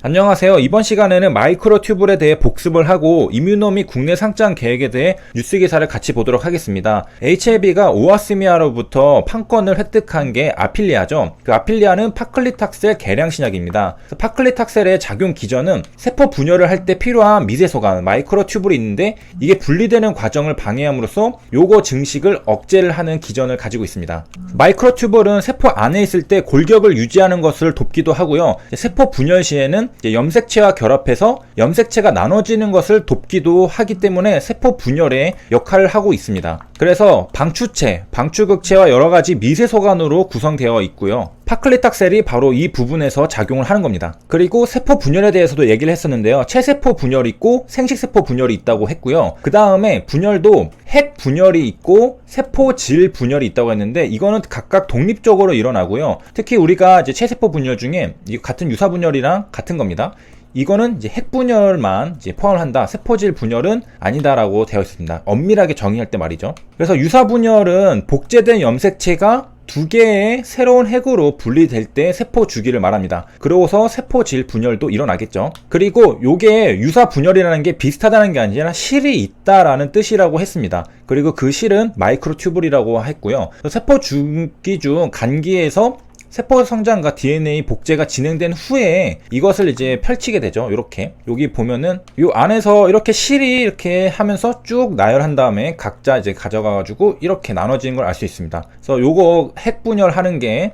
안녕하세요. 이번 시간에는 마이크로튜블에 대해 복습을 하고 이뮤노미 국내 상장 계획에 대해 뉴스 기사를 같이 보도록 하겠습니다. HLB가 오아시미아로부터 판권을 획득한 게 아필리아죠. 그 아필리아는 파클리탁셀 개량 신약입니다. 파클리탁셀의 작용 기전은 세포 분열을 할 때 필요한 미세소관 마이크로튜블이 있는데 이게 분리되는 과정을 방해함으로써 요거 증식을 억제를 하는 기전을 가지고 있습니다. 마이크로튜블은 세포 안에 있을 때 골격을 유지하는 것을 돕기도 하고요. 세포 분열 시에는 염색체와 결합해서 염색체가 나눠지는 것을 돕기도 하기 때문에 세포 분열에 역할을 하고 있습니다. 그래서 방추체, 방추극체와 여러가지 미세소관으로 구성되어 있고요. 파클리탁셀이 바로 이 부분에서 작용을 하는 겁니다. 그리고 세포 분열에 대해서도 얘기를 했었는데요. 체세포 분열이 있고 생식세포 분열이 있다고 했고요. 그 다음에 분열도 핵 분열이 있고 세포질 분열이 있다고 했는데 이거는 각각 독립적으로 일어나고요. 특히 우리가 이제 체세포 분열 중에 같은 유사 분열이랑 같은 겁니다. 이거는 이제 핵 분열만 이제 포함을 한다. 세포질 분열은 아니다라고 되어 있습니다. 엄밀하게 정의할 때 말이죠. 그래서 유사 분열은 복제된 염색체가 두 개의 새로운 핵으로 분리될 때 세포 주기를 말합니다. 그러고서 세포질 분열도 일어나겠죠. 그리고 요게 유사 분열이라는 게 비슷하다는 게 아니라 실이 있다라는 뜻이라고 했습니다. 그리고 그 실은 마이크로튜블이라고 했고요. 세포 주기 중 간기에서 세포 성장과 DNA 복제가 진행된 후에 이것을 이제 펼치게 되죠. 이렇게 여기 보면은 이 안에서 이렇게 실이 이렇게 하면서 쭉 나열한 다음에 각자 이제 가져가가지고 이렇게 나눠지는 걸 알 수 있습니다. 그래서 요거 핵 분열하는 게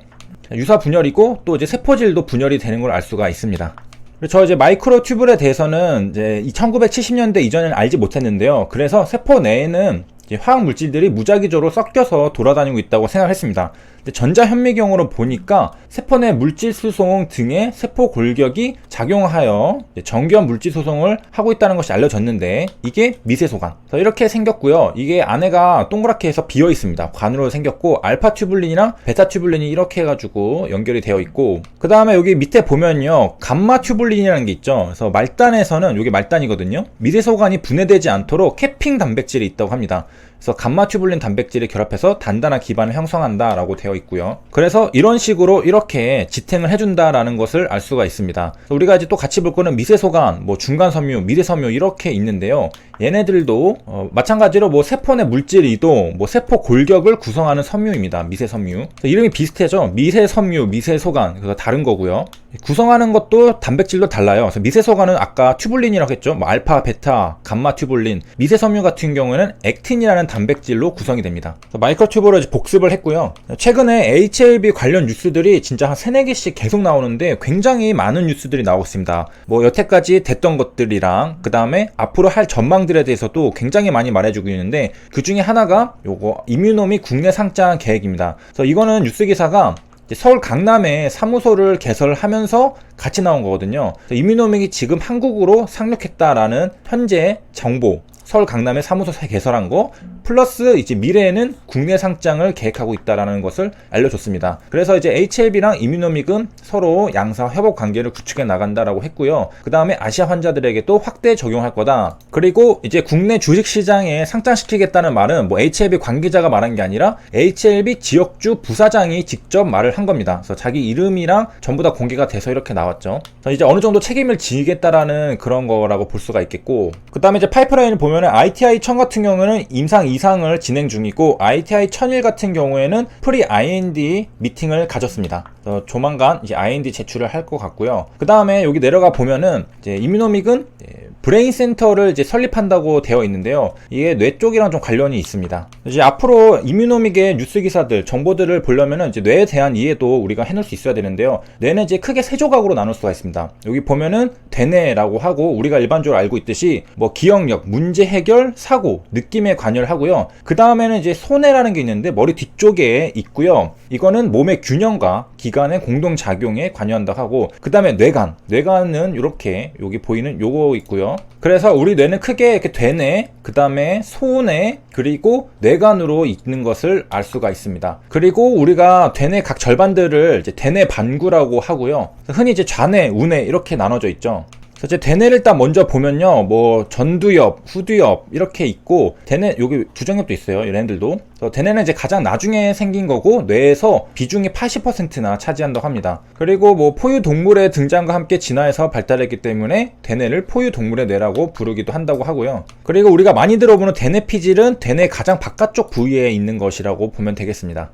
유사 분열이고 또 이제 세포질도 분열이 되는 걸 알 수가 있습니다. 저 이제 마이크로튜블에 대해서는 이제 1970년대 이전에는 알지 못했는데요. 그래서 세포 내에는 화학 물질들이 무작위적으로 섞여서 돌아다니고 있다고 생각했습니다. 근데 전자현미경으로 보니까 세포 내 물질 수송 등의 세포 골격이 작용하여 정교한 물질 소송을 하고 있다는 것이 알려졌는데 이게 미세소관. 이렇게 생겼고요. 이게 안에가 동그랗게 해서 비어 있습니다. 관으로 생겼고 알파 튜블린이랑 베타 튜블린이 이렇게 해가지고 연결이 되어 있고 그 다음에 여기 밑에 보면요 감마 튜블린이라는 게 있죠. 그래서 말단에서는 이게 말단이거든요. 미세소관이 분해되지 않도록 캐핑 단백질이 있다고 합니다. 그래서 감마 튜블린 단백질이 결합해서 단단한 기반을 형성한다 라고 되어 있고요. 그래서 이런 식으로 이렇게 지탱을 해준다라는 것을 알 수가 있습니다. 우리가 이제 또 같이 볼 거는 미세소관, 중간섬유, 미세섬유 이렇게 있는데요. 얘네들도 마찬가지로 세포 내 물질 이동, 세포 골격을 구성하는 섬유입니다. 미세섬유. 이름이 비슷해져. 미세섬유, 미세소관. 그래서 다른 거고요. 구성하는 것도 단백질도 달라요. 그래서 미세소관은 아까 튜블린이라고 했죠. 알파, 베타, 감마 튜블린. 미세섬유 같은 경우에는 액틴이라는 단백질로 구성이 됩니다. 마이크로튜브로 복습을 했고요. 최근에 HLB 관련 뉴스들이 진짜 한 3-4개씩 계속 나오는데 굉장히 많은 뉴스들이 나오고 있습니다. 여태까지 됐던 것들이랑 그 다음에 앞으로 할 전망들에 대해서도 굉장히 많이 말해주고 있는데 그 중에 하나가 요거 이뮤노미 국내 상장 계획입니다. 그래서 이거는 뉴스 기사가 서울 강남에 사무소를 개설하면서 같이 나온 거거든요. 이뮤노믹이 지금 한국으로 상륙했다라는 현재 정보, 서울 강남에 사무소 개설한 거 플러스 이제 미래에는 국내 상장을 계획하고 있다라는 것을 알려줬습니다. 그래서 이제 HLB랑 이뮤노믹은 서로 양사 협업 관계를 구축해 나간다라고 했고요. 그 다음에 아시아 환자들에게도 확대 적용할 거다. 그리고 이제 국내 주식 시장에 상장시키겠다는 말은 HLB 관계자가 말한 게 아니라 HLB 지역주 부사장이 직접 말을 한 겁니다. 그래서 자기 이름이랑 전부 다 공개가 돼서 이렇게 나왔죠. 이제 어느 정도 책임을 지겠다라는 그런 거라고 볼 수가 있겠고, 그 다음에 이제 파이프라인을 보면은 ITI 1000 같은 경우는 임상 이상을 진행 중이고 ITI 1001 같은 경우에는 프리 IND 미팅을 가졌습니다. 조만간 이제 IND 제출을 할 것 같고요. 그 다음에 여기 내려가 보면은 이제 이뮤노믹은 브레인 센터를 이제 설립한다고 되어 있는데요. 이게 뇌 쪽이랑 좀 관련이 있습니다. 이제 앞으로 이뮤노믹의 뉴스 기사들, 정보들을 보려면은 이제 뇌에 대한 이해도 우리가 해놓을 수 있어야 되는데요. 뇌는 이제 크게 3조각으로 나눌 수가 있습니다. 여기 보면은 대뇌라고 하고 우리가 일반적으로 알고 있듯이 기억력, 문제 해결, 사고, 느낌에 관여를 하고요. 그 다음에는 이제 소뇌라는 게 있는데 머리 뒤쪽에 있고요. 이거는 몸의 균형과 기관의 공동작용에 관여한다고 하고, 그 다음에 뇌관은 이렇게 여기 보이는 요거 있고요. 그래서 우리 뇌는 크게 이렇게 대뇌, 그 다음에 소뇌, 그리고 뇌관으로 있는 것을 알 수가 있습니다. 그리고 우리가 대뇌 각 절반들을 이제 대뇌 반구라고 하고요. 흔히 이제 좌뇌, 우뇌 이렇게 나눠져 있죠. 이제 대뇌를 일단 먼저 보면요, 뭐 전두엽, 후두엽 이렇게 있고, 대뇌 여기 두정엽도 있어요, 얘네들도. 대뇌는 이제 가장 나중에 생긴 거고, 뇌에서 비중이 80%나 차지한다고 합니다. 그리고 뭐 포유 동물의 등장과 함께 진화해서 발달했기 때문에 대뇌를 포유 동물의 뇌라고 부르기도 한다고 하고요. 그리고 우리가 많이 들어보는 대뇌 피질은 대뇌 가장 바깥쪽 부위에 있는 것이라고 보면 되겠습니다.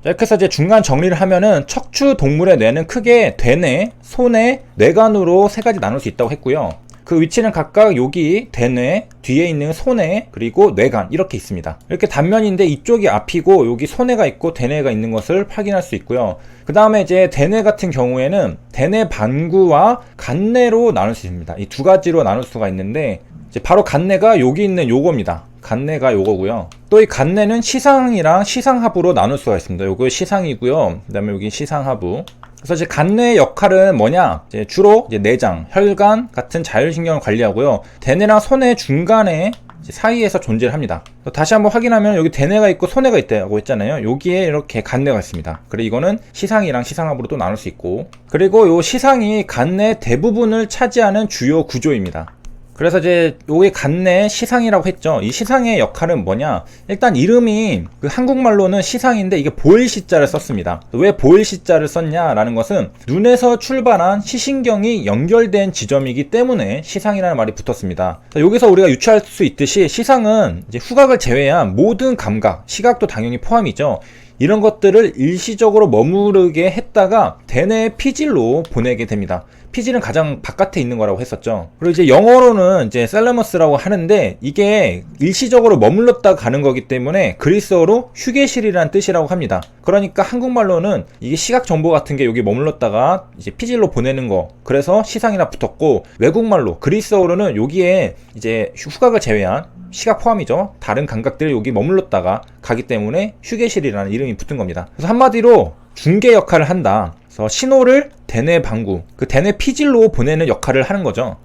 이렇게 해서 이제 중간 정리를 하면은 척추 동물의 뇌는 크게 대뇌, 소뇌, 뇌간으로 세 가지 나눌 수 있다고 했고요. 그 위치는 각각 여기 대뇌, 뒤에 있는 소뇌, 그리고 뇌간 이렇게 있습니다. 이렇게 단면인데 이쪽이 앞이고 여기 소뇌가 있고 대뇌가 있는 것을 확인할 수 있고요. 그 다음에 이제 대뇌 같은 경우에는 대뇌 반구와 간뇌로 나눌 수 있습니다. 이 두 가지로 나눌 수가 있는데 이제 바로 간뇌가 여기 있는 요겁니다. 간뇌가 요거고요. 또 이 간뇌는 시상이랑 시상하부로 나눌 수가 있습니다. 요거 시상이고요. 그 다음에 여기 시상하부. 그래서 이제 간뇌의 역할은 뭐냐? 이제 주로 이제 내장, 혈관 같은 자율신경을 관리하고요. 대뇌랑 소뇌 중간에 사이에서 존재를 합니다. 다시 한번 확인하면 여기 대뇌가 있고 소뇌가 있다고 했잖아요. 여기에 이렇게 간뇌가 있습니다. 그리고 이거는 시상이랑 시상하부로 또 나눌 수 있고, 그리고 요 시상이 간뇌 대부분을 차지하는 주요 구조입니다. 그래서 이제 요게 간뇌 시상이라고 했죠. 이 시상의 역할은 뭐냐? 일단 이름이 그 한국말로는 시상인데 이게 보일시자를 썼습니다. 왜 보일시자를 썼냐라는 것은 눈에서 출발한 시신경이 연결된 지점이기 때문에 시상이라는 말이 붙었습니다. 여기서 우리가 유추할 수 있듯이 시상은 이제 후각을 제외한 모든 감각, 시각도 당연히 포함이죠. 이런 것들을 일시적으로 머무르게 했다가 대뇌의 피질로 보내게 됩니다. 피질은 가장 바깥에 있는 거라고 했었죠. 그리고 이제 영어로는 이제 셀러머스라고 하는데 이게 일시적으로 머물렀다 가는 거기 때문에 그리스어로 휴게실이라는 뜻이라고 합니다. 그러니까 한국말로는 이게 시각 정보 같은 게 여기 머물렀다가 이제 피질로 보내는 거, 그래서 시상이나 붙었고, 외국말로 그리스어로는 여기에 이제 후각을 제외한 시각 포함이죠. 다른 감각들이 여기 머물렀다가 가기 때문에 휴게실이라는 이름이 붙은 겁니다. 그래서 한마디로 중개 역할을 한다. 그래서 신호를 대뇌 방구, 그 대뇌 피질로 보내는 역할을 하는 거죠.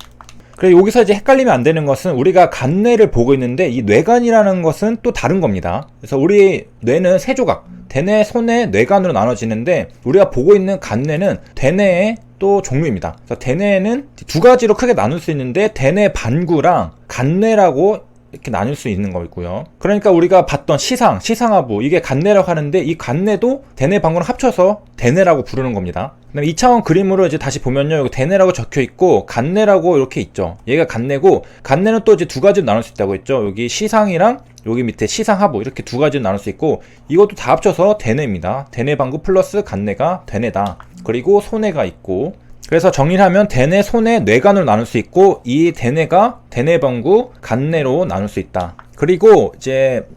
그리고 여기서 이제 헷갈리면 안 되는 것은 우리가 간뇌를 보고 있는데 이 뇌간이라는 것은 또 다른 겁니다. 그래서 우리 뇌는 세 조각, 대뇌, 소뇌, 뇌간으로 나눠지는데 우리가 보고 있는 간뇌는 대뇌의 또 종류입니다. 그래서 대뇌는 두 가지로 크게 나눌 수 있는데 대뇌 반구랑 간뇌라고 이렇게 나눌 수 있는 거고요. 그러니까 우리가 봤던 시상, 시상하부, 이게 간뇌라고 하는데 이 간뇌도 대뇌 방구랑 합쳐서 대뇌라고 부르는 겁니다. 그다음에 2차원 그림으로 이제 다시 보면요, 여기 대뇌라고 적혀 있고 간뇌라고 이렇게 있죠. 얘가 간뇌고, 간뇌는 또 이제 두 가지로 나눌 수 있다고 했죠. 여기 시상이랑 여기 밑에 시상하부 이렇게 두 가지로 나눌 수 있고, 이것도 다 합쳐서 대뇌입니다. 대뇌 방구 플러스 간뇌가 대뇌다. 그리고 소뇌가 있고, 그래서 정리를 하면 대뇌, 소뇌, 뇌간으로 나눌 수 있고, 이 대뇌가 대뇌 방구, 간뇌로 나눌 수 있다. 그리고 이제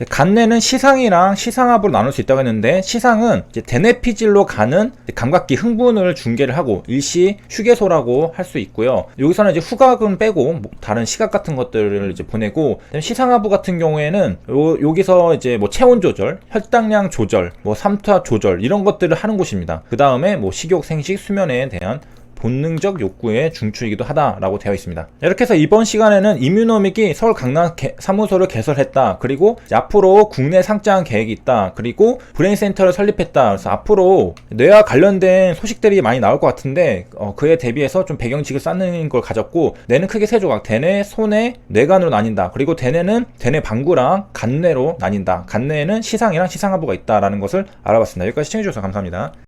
간뇌는 시상이랑 시상하부로 나눌 수 있다고 했는데, 시상은 이제 대뇌 피질로 가는 감각기 흥분을 중계를 하고 일시 휴게소라고 할 수 있고요. 여기서는 이제 후각은 빼고 뭐 다른 시각 같은 것들을 이제 보내고, 시상하부 같은 경우에는 여기서 이제 뭐 체온 조절, 혈당량 조절, 뭐 삼투압 조절 이런 것들을 하는 곳입니다. 그 다음에 뭐 식욕, 생식, 수면에 대한 본능적 욕구의 중추이기도 하다라고 되어 있습니다. 이렇게 해서 이번 시간에는 이뮤노믹이 서울 강남 사무소를 개설했다. 그리고 앞으로 국내 상장 계획이 있다. 그리고 브레인센터를 설립했다. 그래서 앞으로 뇌와 관련된 소식들이 많이 나올 것 같은데 그에 대비해서 좀 배경지식을 쌓는 걸 가졌고, 뇌는 크게 세 조각, 대뇌, 소뇌, 뇌간으로 나뉜다. 그리고 대뇌는 대뇌 방구랑 간뇌로 나뉜다. 간뇌에는 시상이랑 시상하부가 있다라는 것을 알아봤습니다. 여기까지 시청해주셔서 감사합니다.